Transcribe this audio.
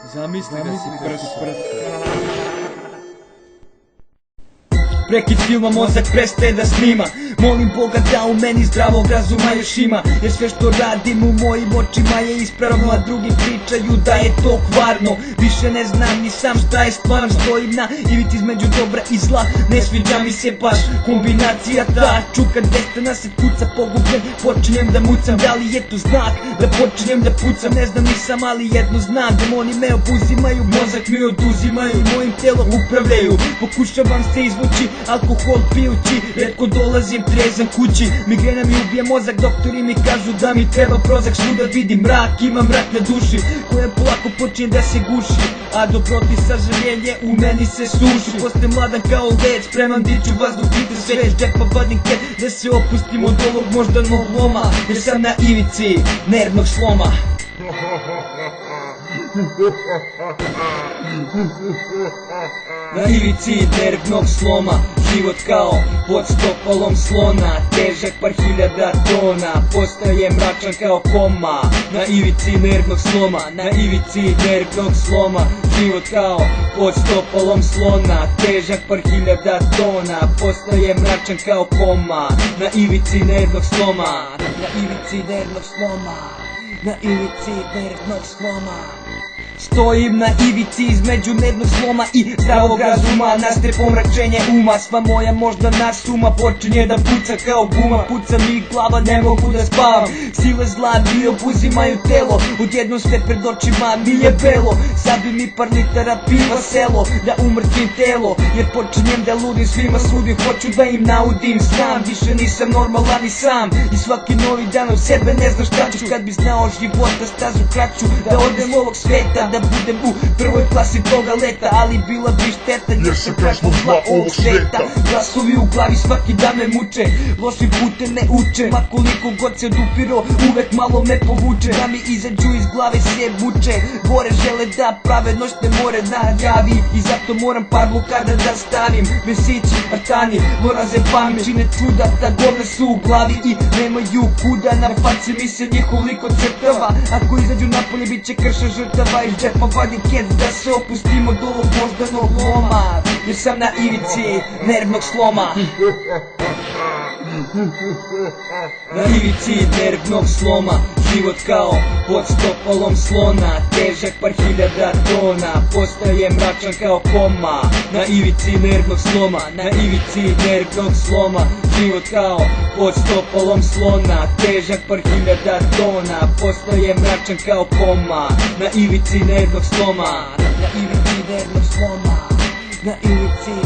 Zamisli da si prst. Prekid filma, mozak prestaje da snima. Molim Boga da u meni zdravog razuma još ima, jer sve što radim u mojim očima je ispravno, a drugi pričaju da je to kvarno. Više ne znam ni sam šta je stvarno, stojim na ivici između dobra i zla. Ne sviđa mi se baš kombinacija ta, čuka destana se kuca, pogubljen počinjem da mucam. Da li je to znak da počinjem da pucam, ne znam nisam, ali jedno znam, demoni me obuzimaju, mozak mi oduzimaju i mojim telom upravljaju. Pokušavam se izvući, alkohol pijući, retko dolazim trezan kući. Migrena mi ubije mozak, doktori mi kažu da mi treba Prozac. Svuda vidim mrak, imam mrak na duši koja polako počinje da se guši, a dobrot i sažaljenje u meni se suši. Posle mladan kao led, spreman diću vazduh i da sve džepa vadim ket, da se opustim od ovog moždanog loma, jer sam na ivici nervnog sloma. Na ivici nervnog sloma, život kao pod stopalom slona, težak par hiljada tona, postaje mračan kao koma. Na ivici nervnog sloma, na ivici nervnog sloma, život kao pod stopalom slona, težak par hiljada tona, postaje mračan kao koma. Na ivici nervnog sloma, na ivici nervnog sloma, na ivici nervnog sloma. Stojim na ivici između nervnog sloma i zdravog razuma, nastaje pomračenje uma, sva moja moždana suma počinje da puca kao guma. Puca mi glava, ne mogu da spavam, sile zla mi obuzimaju telo, odjednom sve pred očima mi je belo. Sad bi mi par litara piva selo, da umrtvim telo, jer počinjem da ludim, svima sudim, hoću da im naudim. Znam, više nisam normalan i sam, i svaki novi dan od sebe ne znam šta ću. Kad bi znao života stazu kraću, da odem ovog sveta, da budem u prvoj klasi toga leta, ali bila bi šteta jer sam krašnog zla ovog sveta. Glasovi u glavi svaki dan me muče, lošim putem ne uče, ma koliko god se odupiro uvek malo me povuče. Da mi izađu iz glave se muče, gore žele da prave noćne more najavi, i zato moram par blokada da stavim. Mesići, artani, loraze pamet, čine čuda, ta govne su u glavi i nemaju kuda. Na faci mi se njihov lik ocrtava, ako izađu napolje bit će krša žrtava. Iz džepa vadim kec da se opustim od ovog moždanog loma, jer sam na ivici nervnog sloma. Na ivici nervnog sloma, život kao pod stopalom slona, težak par hiljada tona, postaje mračan kao koma. Na ivici nervnog sloma, na ivici nervnog sloma, život kao pod stopalom slona, težak par hiljada tona, postaje mračan kao koma. Na ivici nervnog sloma, na ivici nervnog sloma, na ivici